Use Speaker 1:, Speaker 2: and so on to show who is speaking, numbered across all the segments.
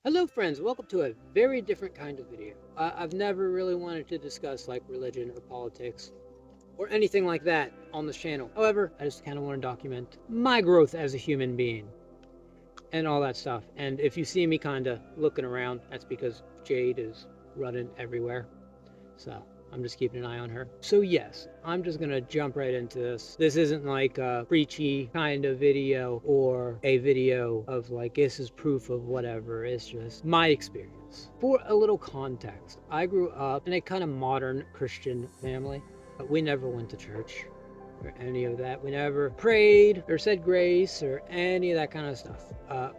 Speaker 1: Hello friends, welcome to a very different kind of video. I've never really wanted to discuss like religion or politics or anything like that on this channel. However, I just kind of want to document my growth as a human being and all that stuff. And if you see me kind of looking around, that's because Jade is running everywhere. So I'm just keeping an eye on her. So yes, I'm just gonna jump right into this. This isn't like a preachy kind of video or a video of like, this is proof of whatever. It's just my experience. For a little context, I grew up in a kind of modern Christian family. We never went to church or any of that. We never prayed or said grace or any of that kind of stuff.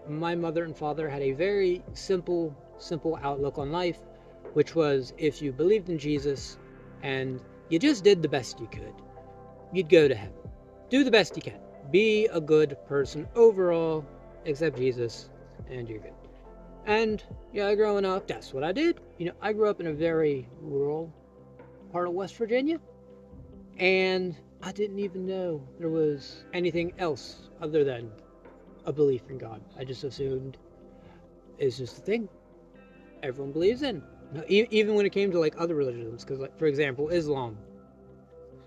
Speaker 1: My mother and father had a very simple outlook on life, which was if you believed in Jesus and you just did the best you could, you'd go to heaven. Do the best you can. Be a good person overall, accept Jesus, and you're good. And yeah, growing up, that's what I did. I grew up in a very rural part of West Virginia, and I didn't even know there was anything else other than a belief in God. I just assumed it's just a thing everyone believes in. Even when it came to like other religions, because like for example Islam,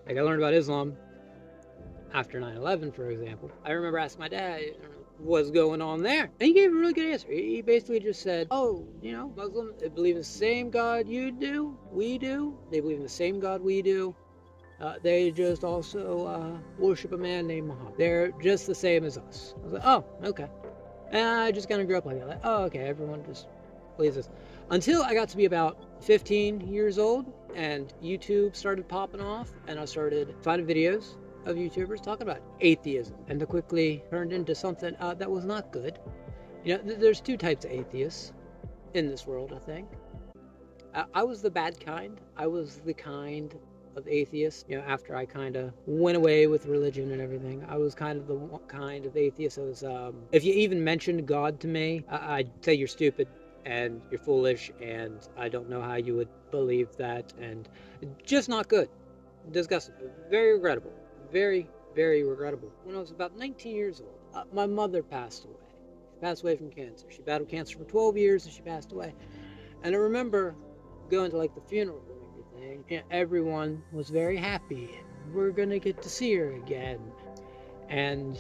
Speaker 1: like I learned about Islam after 9/11, for example. I remember asking my dad what's going on there, and he gave a really good answer. He basically just said, oh, Muslims, they believe in the same God you do, we do. They believe in the same God we do. They just also worship a man named Muhammad. They're just the same as us. I was like, oh, okay. And I just kind of grew up like that. Like, oh, okay, everyone just believes this. Until I got to be about 15 years old and YouTube started popping off and I started finding videos of YouTubers talking about atheism, and it quickly turned into something that was not good. There's two types of atheists in this world, I think. I was the bad kind. I was the kind of atheist, after I kind of went away with religion and everything. I was kind of the kind of atheist that was, if you even mentioned God to me, I'd say you're stupid and you're foolish and I don't know how you would believe that, and just not good. Disgusting. Very regrettable. Very, very regrettable. When I was about 19 years old, my mother passed away. She passed away from cancer. She battled cancer for 12 years and she passed away. And I remember going to like the funeral and everything. Everyone was very happy. We're gonna get to see her again. And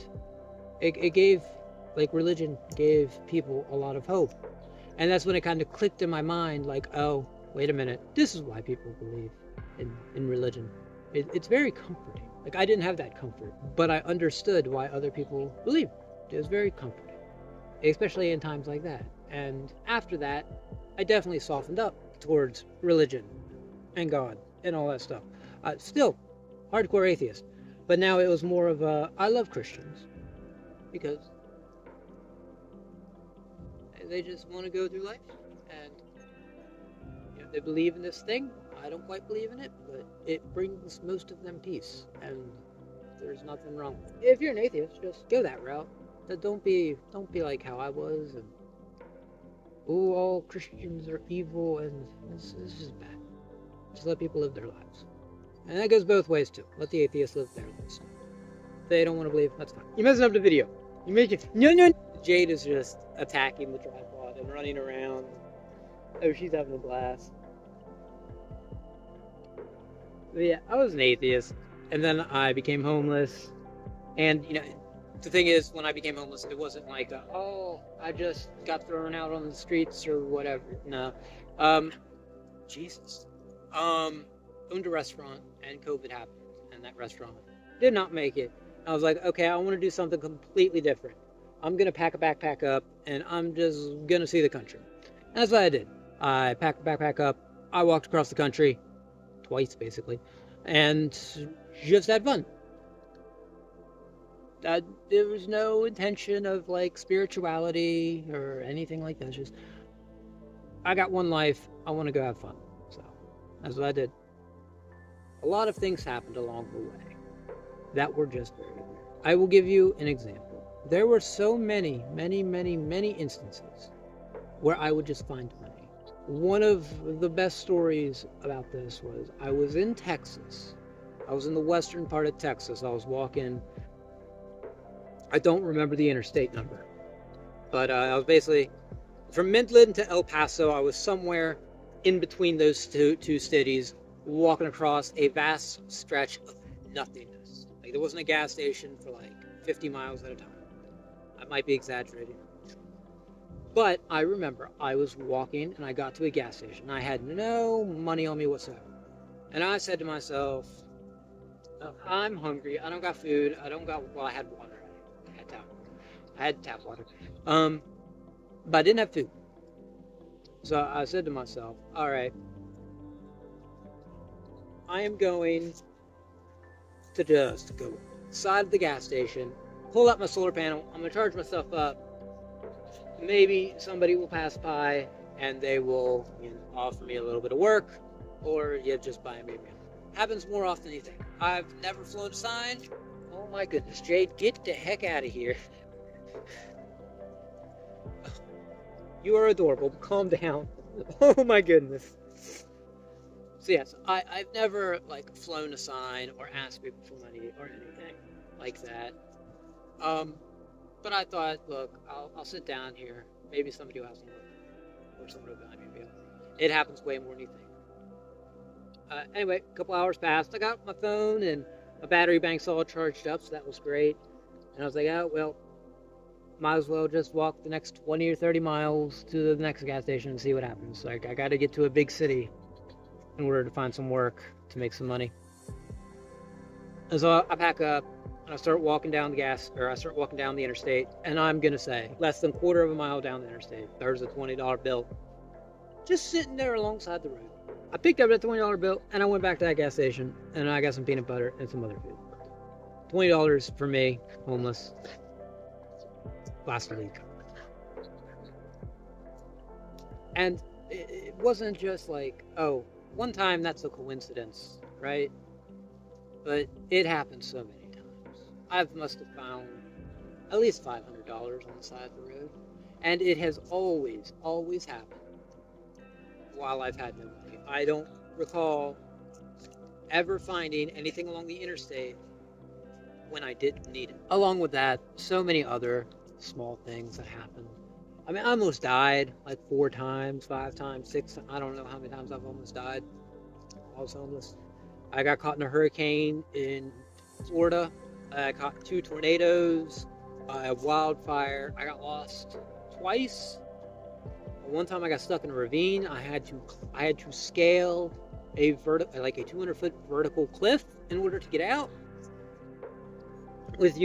Speaker 1: it gave, like, religion gave people a lot of hope. And that's when it kind of clicked in my mind, like, oh, wait a minute, this is why people believe in religion. It's very comforting. Like, I didn't have that comfort, but I understood why other people believed. It was very comforting, especially in times like that. And after that, I definitely softened up towards religion and God and all that stuff. Still, hardcore atheist. But now it was more of a, I love Christians because they just want to go through life and they believe in this thing. I don't quite believe in it, but it brings most of them peace, and there's nothing wrong with it. If you're an atheist, just go that route. Don't be like how I was, and oh, all Christians are evil, and it's just bad. Just let people live their lives, and that goes both ways too. Let the atheists live their lives. If they don't want to believe, that's fine. You're messing up the video. You make it. No. Jade is just attacking the tripod and running around. Oh, she's having a blast. But yeah, I was an atheist, and then I became homeless. And the thing is, when I became homeless, it wasn't like, oh, I just got thrown out on the streets or whatever. No, Jesus, owned a restaurant, and COVID happened, and that restaurant did not make it. I was like, okay, I want to do something completely different. I'm gonna pack a backpack up, and I'm just gonna see the country. And that's what I did. I packed the backpack up. I walked across the country. Twice, basically, and just had fun. There was no intention of like spirituality or anything like that. It's just, I got one life, I want to go have fun. So that's what I did. A lot of things happened along the way that were just very weird. I will give you an example. There were so many instances where I would just find money. One of the best stories about this was I was in Texas. I was in the western part of Texas. I was walking. I don't remember the interstate number, but I was basically from Midland to El Paso, I was somewhere in between those two cities, walking across a vast stretch of nothingness. Like, there wasn't a gas station for like 50 miles at a time. I might be exaggerating. But I remember I was walking and I got to a gas station. I had no money on me whatsoever. And I said to myself, oh, I'm hungry. I don't got food. I don't got, well, I had water. I had tap water. But I didn't have food. So I said to myself, all right, I am going to just go inside of the gas station, pull out my solar panel. I'm going to charge myself up. Maybe somebody will pass by and they will, offer me a little bit of work, or just buy me a meal. Happens more often than you think. I've never flown a sign. Oh my goodness, Jade, get the heck out of here. You are adorable. Calm down. Oh my goodness. So yes, I've never flown a sign or asked people for money or anything like that. But I thought, look, I'll sit down here. Maybe somebody will have some work, or someone will buy me a meal. It happens way more than you think. Anyway, a couple hours passed. I got my phone and my battery bank's all charged up, so that was great. And I was like, oh well, might as well just walk the next 20 or 30 miles to the next gas station and see what happens. Like, I got to get to a big city in order to find some work to make some money. And so I pack up and I start walking down the interstate, and I'm gonna say less than a quarter of a mile down the interstate, there's a $20 bill just sitting there alongside the road. I picked up that $20 bill and I went back to that gas station and I got some peanut butter and some other food. $20 for me, homeless. Last week. And it wasn't just like, oh, one time that's a coincidence, right? But it happened so many times. I must have found at least $500 on the side of the road. And it has always happened while I've had no money. I don't recall ever finding anything along the interstate when I didn't need it. Along with that, so many other small things that happened. I mean, I almost died like 4 times, 5 times, 6 times. I don't know how many times I've almost died. I was homeless. I got caught in a hurricane in Florida. I caught 2 tornadoes, a wildfire. I got lost twice. One time I got stuck in a ravine. I had to scale a 200-foot vertical cliff in order to get out with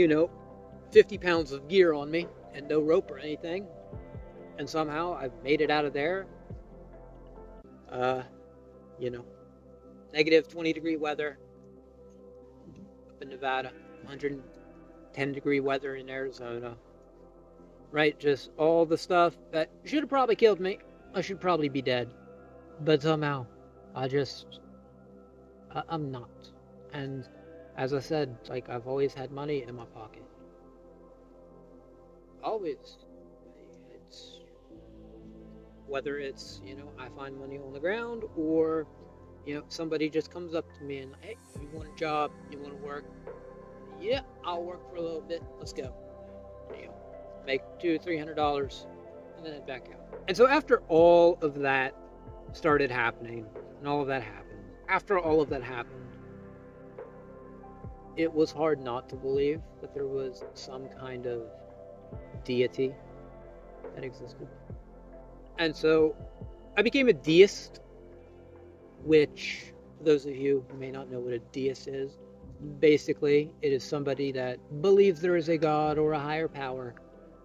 Speaker 1: 50 pounds of gear on me and no rope or anything, and somehow I've made it out of there. Negative 20-degree weather up in Nevada, 110-degree weather in Arizona, right? Just all the stuff that should have probably killed me. I should probably be dead, but somehow I'm not. And as I said, I've always had money in my pocket. Always. Whether it's, I find money on the ground, or, somebody just comes up to me and, hey, you want a job? You want to work? Yeah, I'll work for a little bit. Let's go. Make $200-300 and then head back out. And so after all of that started happening, and all of that happened, after all of that happened, it was hard not to believe that there was some kind of deity that existed. And so I became a deist, which, for those of you who may not know what a deist is, basically it is somebody that believes there is a God or a higher power,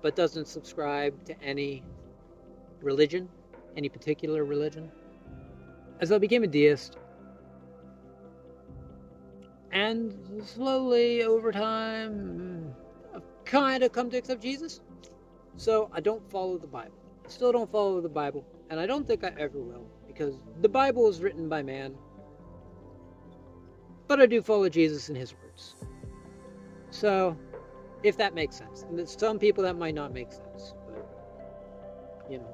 Speaker 1: but doesn't subscribe to any religion, any particular religion. As I became a deist, and slowly over time, I've kind of come to accept Jesus. So I don't follow the Bible. I still don't follow the Bible, and I don't think I ever will, because the Bible is written by man. But I do follow Jesus and his words. So, if that makes sense. And there's some people that might not make sense, but,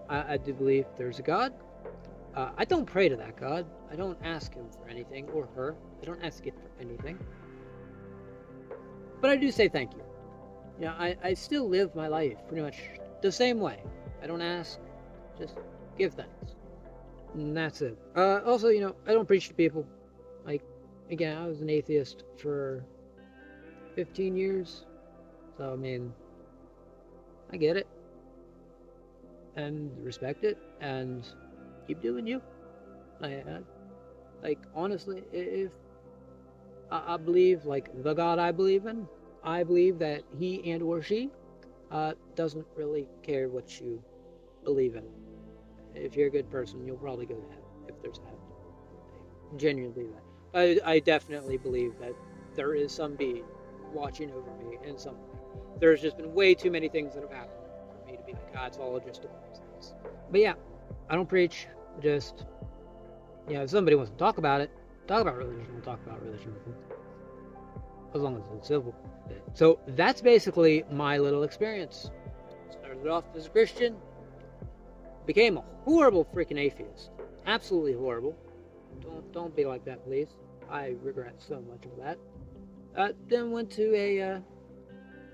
Speaker 1: I do believe there's a God. I don't pray to that God. I don't ask him for anything, or her. I don't ask it for anything. But I do say thank you. I still live my life pretty much the same way. I don't ask. Just give thanks. And that's it. Also, you know, I don't preach to people. Like, again, I was an atheist for 15 years. So, I mean, I get it. And respect it. And keep doing you. Like, honestly, if I believe, like, the God I believe in, I believe that he and or she doesn't really care what you believe in. If you're a good person, you'll probably go to heaven, if there's a heaven. I genuinely believe that. I definitely believe that there is some being watching over me in some way. There's just been way too many things that have happened for me to be like, it's all just a coincidence. But yeah, I don't preach. Just, you know, if somebody wants to talk about it, talk about religion, we'll talk about religion with them. As long as it's civil. So that's basically my little experience. Started off as a Christian, became a horrible freaking atheist. Absolutely horrible. Don't be like that, please. I regret so much of that. Then went to a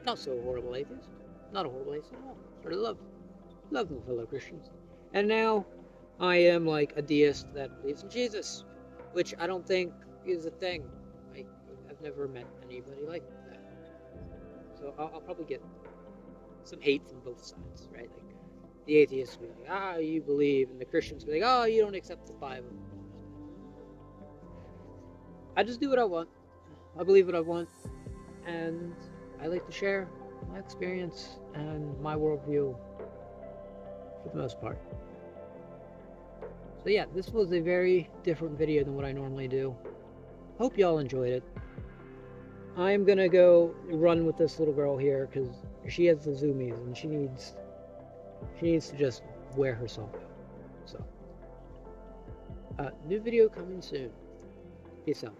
Speaker 1: not so horrible atheist. Not a horrible atheist at all. Started to love my fellow Christians. And now I am like a deist that believes in Jesus, which I don't think is a thing. I've never met anybody like that. So I'll probably get some hate from both sides, right? Like, the atheists will be like, you believe, and the Christians will be like, you don't accept the Bible. I just do what I want. I believe what I want, and I like to share my experience and my worldview for the most part. So yeah, this was a very different video than what I normally do. Hope y'all enjoyed it. I'm gonna go run with this little girl here because she has the zoomies and she needs to just wear herself out. So, new video coming soon. Peace out.